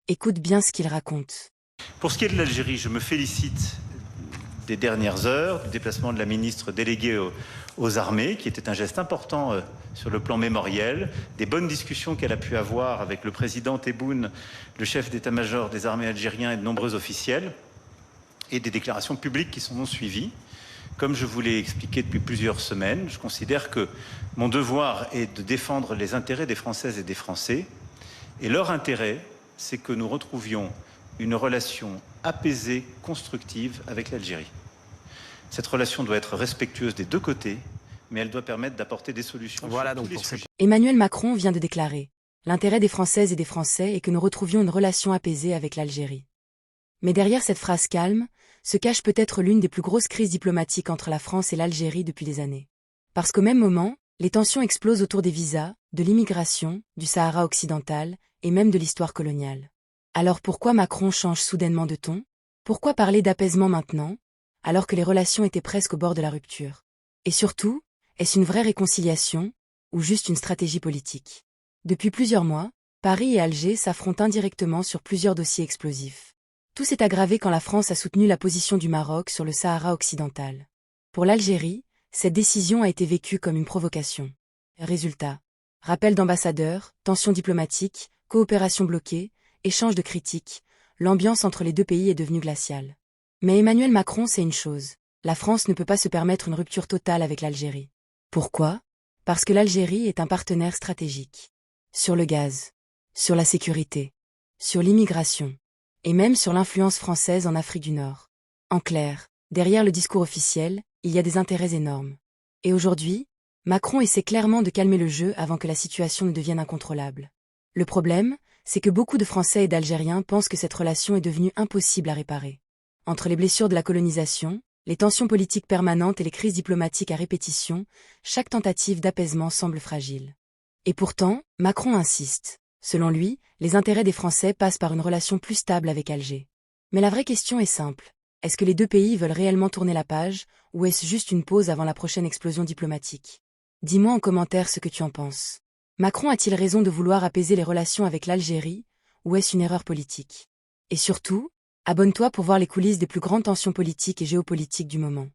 Écoute bien ce qu'il raconte. Pour ce qui est de l'Algérie, je me félicite des dernières heures, du déplacement de la ministre déléguée aux armées, qui était un geste important sur le plan mémoriel, des bonnes discussions qu'elle a pu avoir avec le président Tebboune, le chef d'état-major des armées algériens et de nombreux officiels, et des déclarations publiques qui sont suivies. Comme je vous l'ai expliqué depuis plusieurs semaines, je considère que mon devoir est de défendre les intérêts des Françaises et des Français, et leur intérêt, c'est que nous retrouvions une relation apaisée, constructive avec l'Algérie. Cette relation doit être respectueuse des deux côtés, mais elle doit permettre d'apporter des solutions sur tous les sujets. Emmanuel Macron vient de déclarer « L'intérêt des Françaises et des Français est que nous retrouvions une relation apaisée avec l'Algérie ». Mais derrière cette phrase calme, se cache peut-être l'une des plus grosses crises diplomatiques entre la France et l'Algérie depuis des années. Parce qu'au même moment, les tensions explosent autour des visas, de l'immigration, du Sahara occidental et même de l'histoire coloniale. Alors pourquoi Macron change soudainement de ton? Pourquoi parler d'apaisement maintenant, alors que les relations étaient presque au bord de la rupture? Et surtout, est-ce une vraie réconciliation, ou juste une stratégie politique? Depuis plusieurs mois, Paris et Alger s'affrontent indirectement sur plusieurs dossiers explosifs. Tout s'est aggravé quand la France a soutenu la position du Maroc sur le Sahara occidental. Pour l'Algérie, cette décision a été vécue comme une provocation. Résultat: rappel d'ambassadeurs, tensions diplomatiques, coopération bloquée, échange de critiques, l'ambiance entre les deux pays est devenue glaciale. Mais Emmanuel Macron sait une chose: la France ne peut pas se permettre une rupture totale avec l'Algérie. Pourquoi? Parce que l'Algérie est un partenaire stratégique. Sur le gaz, sur la sécurité, sur l'immigration, et même sur l'influence française en Afrique du Nord. En clair, derrière le discours officiel, il y a des intérêts énormes. Et aujourd'hui, Macron essaie clairement de calmer le jeu avant que la situation ne devienne incontrôlable. Le problème, c'est que beaucoup de Français et d'Algériens pensent que cette relation est devenue impossible à réparer. Entre les blessures de la colonisation, les tensions politiques permanentes et les crises diplomatiques à répétition, chaque tentative d'apaisement semble fragile. Et pourtant, Macron insiste. Selon lui, les intérêts des Français passent par une relation plus stable avec Alger. Mais la vraie question est simple. Est-ce que les deux pays veulent réellement tourner la page, ou est-ce juste une pause avant la prochaine explosion diplomatique? Dis-moi en commentaire ce que tu en penses. Macron a-t-il raison de vouloir apaiser les relations avec l'Algérie, ou est-ce une erreur politique? Et surtout, abonne-toi pour voir les coulisses des plus grandes tensions politiques et géopolitiques du moment.